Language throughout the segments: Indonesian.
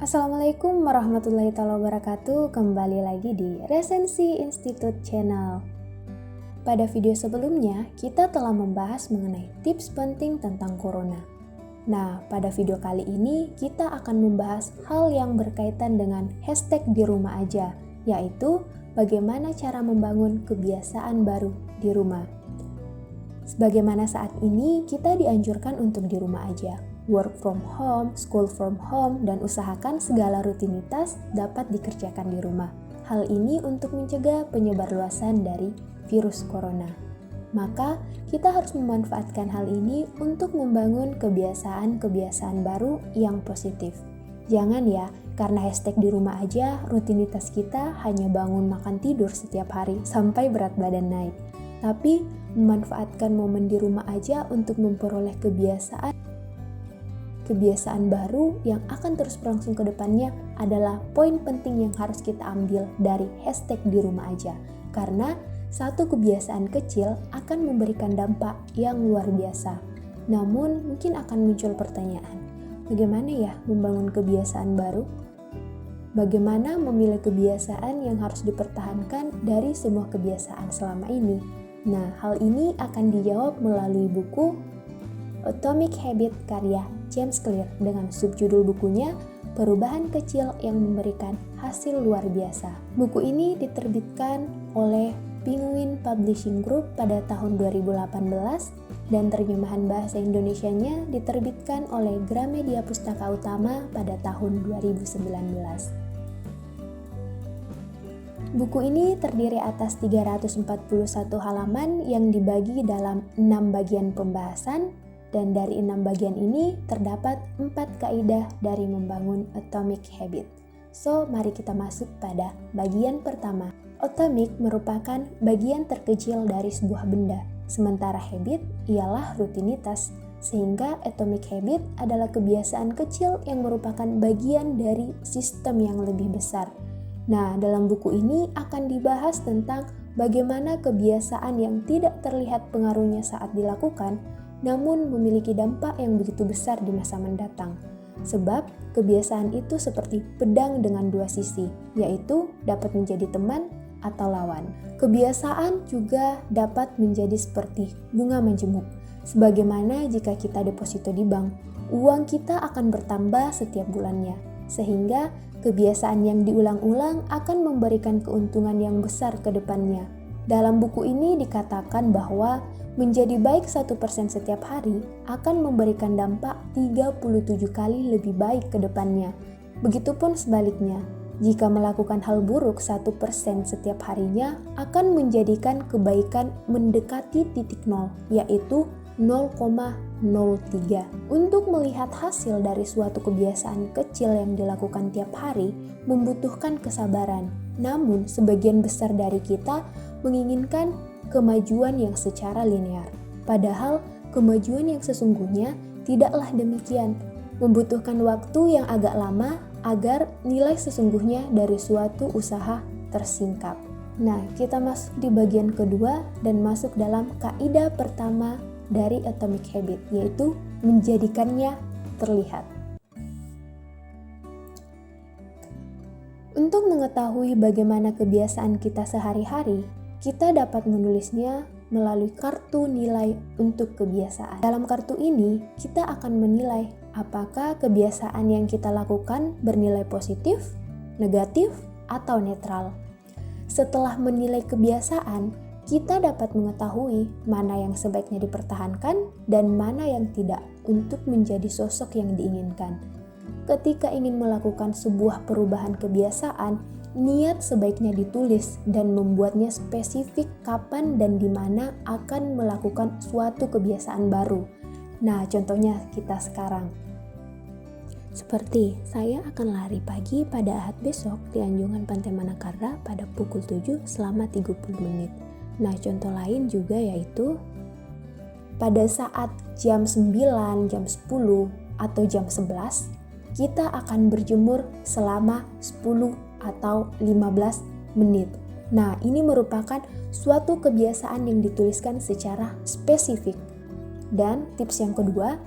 Assalamualaikum warahmatullahi wabarakatuh. Kembali lagi di Resensi Institute Channel. Pada video sebelumnya, kita telah membahas mengenai tips penting tentang corona. Nah, pada video kali ini kita akan membahas hal yang berkaitan dengan hashtag di rumah aja, yaitu bagaimana cara membangun kebiasaan baru di rumah. Sebagaimana saat ini kita dianjurkan untuk di rumah aja, work from home, school from home, dan usahakan segala rutinitas dapat dikerjakan di rumah. Hal ini untuk mencegah penyebarluasan dari virus corona. Maka, kita harus memanfaatkan hal ini untuk membangun kebiasaan-kebiasaan baru yang positif. Jangan ya, karena hashtag di rumah aja, rutinitas kita hanya bangun makan tidur setiap hari sampai berat badan naik. Tapi, memanfaatkan momen di rumah aja untuk memperoleh kebiasaan baru yang akan terus berlangsung ke depannya adalah poin penting yang harus kita ambil dari hashtag di rumah aja. Karena satu kebiasaan kecil akan memberikan dampak yang luar biasa. Namun mungkin akan muncul pertanyaan, bagaimana ya membangun kebiasaan baru? Bagaimana memilih kebiasaan yang harus dipertahankan dari semua kebiasaan selama ini? Nah, hal ini akan dijawab melalui buku Atomic Habit karya James Clear dengan subjudul bukunya Perubahan Kecil yang Memberikan Hasil Luar Biasa. Buku ini diterbitkan oleh Penguin Publishing Group pada tahun 2018 dan terjemahan bahasa Indonesianya diterbitkan oleh Gramedia Pustaka Utama pada tahun 2019. Buku ini terdiri atas 341 halaman yang dibagi dalam 6 bagian pembahasan, dan dari 6 bagian ini terdapat 4 kaidah dari membangun Atomic Habit. So, mari kita masuk pada bagian pertama. Atomic merupakan bagian terkecil dari sebuah benda, sementara habit ialah rutinitas, sehingga Atomic Habit adalah kebiasaan kecil yang merupakan bagian dari sistem yang lebih besar. Nah, dalam buku ini akan dibahas tentang bagaimana kebiasaan yang tidak terlihat pengaruhnya saat dilakukan, namun memiliki dampak yang begitu besar di masa mendatang. Sebab, kebiasaan itu seperti pedang dengan dua sisi, yaitu dapat menjadi teman atau lawan. Kebiasaan juga dapat menjadi seperti bunga majemuk. Sebagaimana jika kita deposito di bank, uang kita akan bertambah setiap bulannya, sehingga kebiasaan yang diulang-ulang akan memberikan keuntungan yang besar ke depannya. Dalam buku ini dikatakan bahwa menjadi baik 1% setiap hari akan memberikan dampak 37 kali lebih baik ke depannya. Begitupun sebaliknya, jika melakukan hal buruk 1% setiap harinya akan menjadikan kebaikan mendekati titik nol, yaitu 0,03. Untuk melihat hasil dari suatu kebiasaan kecil yang dilakukan tiap hari membutuhkan kesabaran. Namun, sebagian besar dari kita menginginkan kemajuan yang secara linear. Padahal, kemajuan yang sesungguhnya tidaklah demikian. Membutuhkan waktu yang agak lama agar nilai sesungguhnya dari suatu usaha tersingkap. Nah, kita masuk di bagian kedua dan masuk dalam kaidah pertama dari Atomic Habit, yaitu menjadikannya terlihat. Untuk mengetahui bagaimana kebiasaan kita sehari-hari, kita dapat menulisnya melalui kartu nilai untuk kebiasaan. Dalam kartu ini, kita akan menilai apakah kebiasaan yang kita lakukan bernilai positif, negatif, atau netral. Setelah menilai kebiasaan, kita dapat mengetahui mana yang sebaiknya dipertahankan dan mana yang tidak untuk menjadi sosok yang diinginkan. Ketika ingin melakukan sebuah perubahan kebiasaan, niat sebaiknya ditulis dan membuatnya spesifik kapan dan di mana akan melakukan suatu kebiasaan baru. Nah, contohnya kita sekarang. Seperti, saya akan lari pagi pada Ahad besok di Anjungan Pantai Manakarra pada pukul 7 selama 30 menit. Nah, contoh lain juga yaitu pada saat jam 9, jam 10, atau jam 11, kita akan berjemur selama 10 atau 15 menit. Nah, ini merupakan suatu kebiasaan yang dituliskan secara spesifik. Dan tips yang kedua,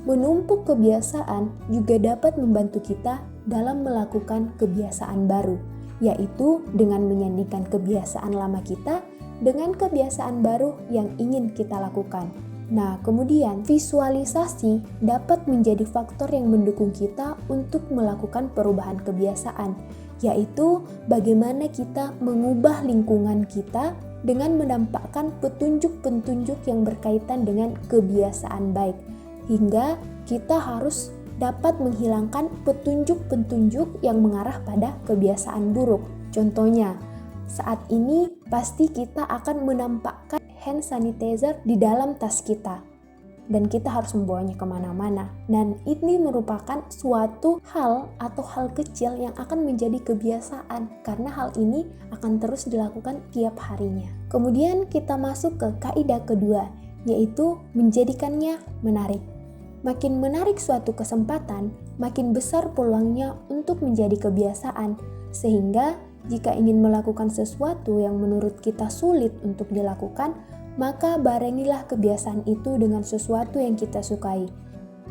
menumpuk kebiasaan juga dapat membantu kita dalam melakukan kebiasaan baru, yaitu dengan menyandingkan kebiasaan lama kita dengan kebiasaan baru yang ingin kita lakukan. Nah, kemudian visualisasi dapat menjadi faktor yang mendukung kita untuk melakukan perubahan kebiasaan, yaitu bagaimana kita mengubah lingkungan kita dengan menampakkan petunjuk-petunjuk yang berkaitan dengan kebiasaan baik, hingga kita harus dapat menghilangkan petunjuk-petunjuk yang mengarah pada kebiasaan buruk. Contohnya, saat ini pasti kita akan menampakkan hand sanitizer di dalam tas kita dan kita harus membawanya kemana-mana, dan ini merupakan suatu hal atau hal kecil yang akan menjadi kebiasaan karena hal ini akan terus dilakukan tiap harinya. Kemudian kita masuk ke kaidah kedua, yaitu menjadikannya menarik. Makin menarik suatu kesempatan, makin besar peluangnya untuk menjadi kebiasaan, sehingga jika ingin melakukan sesuatu yang menurut kita sulit untuk dilakukan, maka barengilah kebiasaan itu dengan sesuatu yang kita sukai.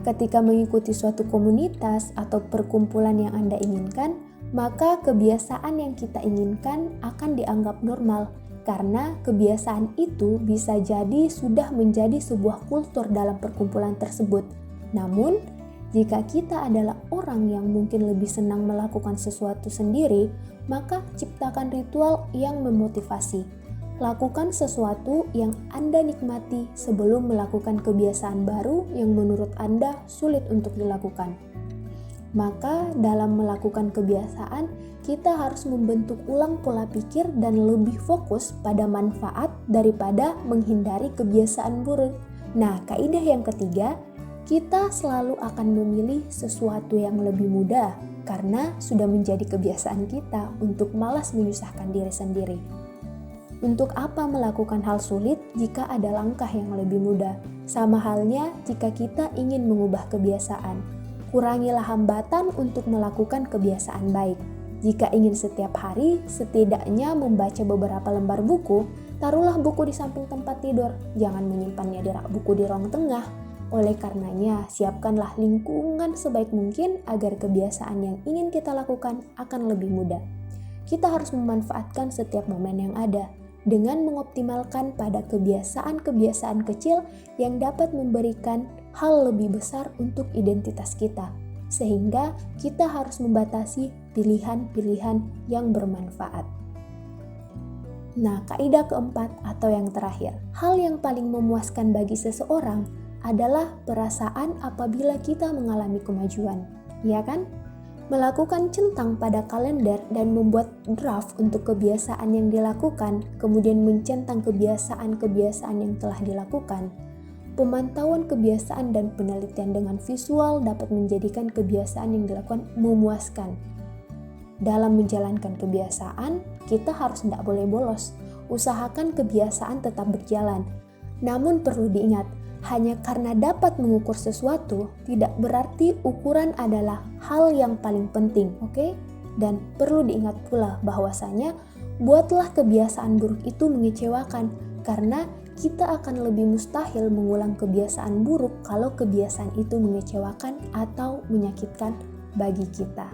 Ketika mengikuti suatu komunitas atau perkumpulan yang Anda inginkan, maka kebiasaan yang kita inginkan akan dianggap normal, karena kebiasaan itu bisa jadi sudah menjadi sebuah kultur dalam perkumpulan tersebut. Namun, jika kita adalah orang yang mungkin lebih senang melakukan sesuatu sendiri, maka ciptakan ritual yang memotivasi. Lakukan sesuatu yang Anda nikmati sebelum melakukan kebiasaan baru yang menurut Anda sulit untuk dilakukan. Maka dalam melakukan kebiasaan, kita harus membentuk ulang pola pikir dan lebih fokus pada manfaat daripada menghindari kebiasaan buruk. Nah, kaidah yang ketiga, kita selalu akan memilih sesuatu yang lebih mudah karena sudah menjadi kebiasaan kita untuk malas menyusahkan diri sendiri. Untuk apa melakukan hal sulit jika ada langkah yang lebih mudah? Sama halnya jika kita ingin mengubah kebiasaan. Kurangilah hambatan untuk melakukan kebiasaan baik. Jika ingin setiap hari setidaknya membaca beberapa lembar buku, taruhlah buku di samping tempat tidur. Jangan menyimpannya di rak buku di ruang tengah. Oleh karenanya, siapkanlah lingkungan sebaik mungkin agar kebiasaan yang ingin kita lakukan akan lebih mudah. Kita harus memanfaatkan setiap momen yang ada dengan mengoptimalkan pada kebiasaan-kebiasaan kecil yang dapat memberikan hal lebih besar untuk identitas kita. Sehingga kita harus membatasi pilihan-pilihan yang bermanfaat. Nah, kaidah keempat atau yang terakhir, hal yang paling memuaskan bagi seseorang adalah perasaan apabila kita mengalami kemajuan, ya kan? Melakukan centang pada kalender dan membuat draft untuk kebiasaan yang dilakukan, kemudian mencentang kebiasaan-kebiasaan yang telah dilakukan. Pemantauan kebiasaan dan penelitian dengan visual dapat menjadikan kebiasaan yang dilakukan memuaskan. Dalam menjalankan kebiasaan, kita harus tidak boleh bolos. Usahakan kebiasaan tetap berjalan. Namun perlu diingat, hanya karena dapat mengukur sesuatu, tidak berarti ukuran adalah hal yang paling penting, oke? Dan perlu diingat pula bahwasanya buatlah kebiasaan buruk itu mengecewakan, karena kita akan lebih mustahil mengulang kebiasaan buruk kalau kebiasaan itu mengecewakan atau menyakitkan bagi kita.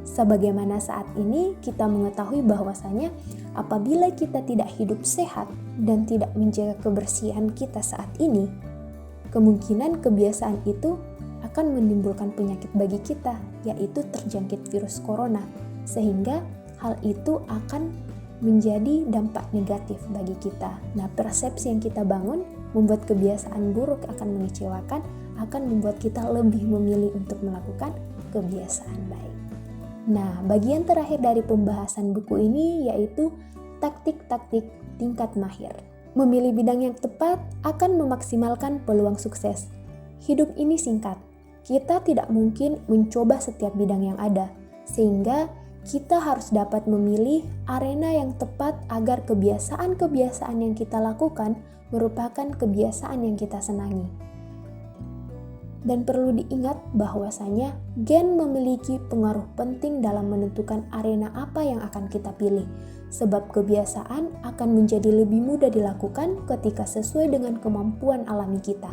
Sebagaimana saat ini kita mengetahui bahwasanya apabila kita tidak hidup sehat dan tidak menjaga kebersihan kita saat ini, kemungkinan kebiasaan itu akan menimbulkan penyakit bagi kita, yaitu terjangkit virus corona, sehingga hal itu akan menjadi dampak negatif bagi kita. Nah, persepsi yang kita bangun membuat kebiasaan buruk akan mengecewakan, akan membuat kita lebih memilih untuk melakukan kebiasaan baik. Nah, bagian terakhir dari pembahasan buku ini yaitu taktik-taktik tingkat mahir. Memilih bidang yang tepat akan memaksimalkan peluang sukses. Hidup ini singkat. Kita tidak mungkin mencoba setiap bidang yang ada, sehingga kita harus dapat memilih arena yang tepat agar kebiasaan-kebiasaan yang kita lakukan merupakan kebiasaan yang kita senangi. Dan perlu diingat bahwasanya gen memiliki pengaruh penting dalam menentukan arena apa yang akan kita pilih, sebab kebiasaan akan menjadi lebih mudah dilakukan ketika sesuai dengan kemampuan alami kita,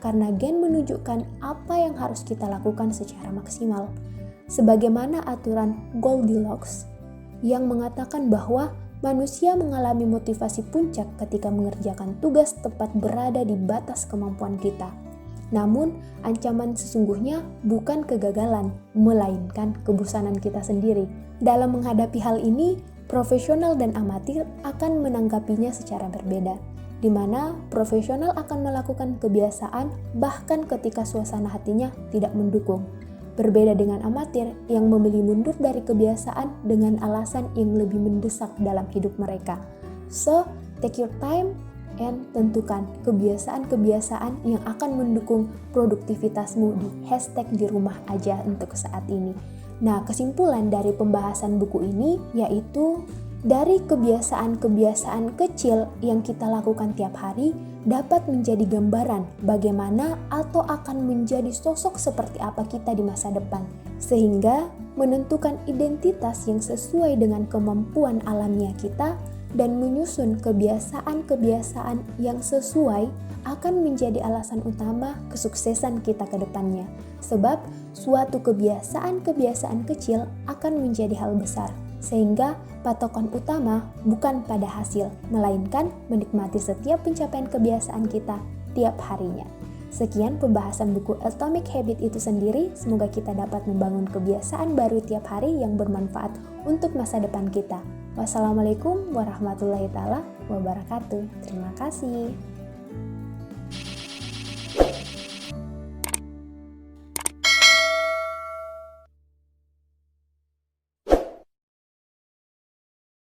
karena gen menunjukkan apa yang harus kita lakukan secara maksimal. sebagaimana aturan Goldilocks yang mengatakan bahwa manusia mengalami motivasi puncak ketika mengerjakan tugas tepat berada di batas kemampuan kita. Namun, ancaman sesungguhnya bukan kegagalan, melainkan kebosanan kita sendiri. Dalam menghadapi hal ini, profesional dan amatir akan menanggapinya secara berbeda, di mana profesional akan melakukan kebiasaan bahkan ketika suasana hatinya tidak mendukung. Berbeda dengan amatir yang memilih mundur dari kebiasaan dengan alasan yang lebih mendesak dalam hidup mereka. So, take your time and tentukan kebiasaan-kebiasaan yang akan mendukung produktivitasmu di #dirumah-aja untuk saat ini. Nah, kesimpulan dari pembahasan buku ini yaitu dari kebiasaan-kebiasaan kecil yang kita lakukan tiap hari dapat menjadi gambaran bagaimana atau akan menjadi sosok seperti apa kita di masa depan, sehingga menentukan identitas yang sesuai dengan kemampuan alamiah kita dan menyusun kebiasaan-kebiasaan yang sesuai akan menjadi alasan utama kesuksesan kita ke depannya. Sebab suatu kebiasaan-kebiasaan kecil akan menjadi hal besar, sehingga patokan utama bukan pada hasil, melainkan menikmati setiap pencapaian kebiasaan kita tiap harinya. Sekian pembahasan buku Atomic Habit itu sendiri. Semoga kita dapat membangun kebiasaan baru tiap hari yang bermanfaat untuk masa depan kita. Wassalamualaikum warahmatullahi wabarakatuh. Terima kasih.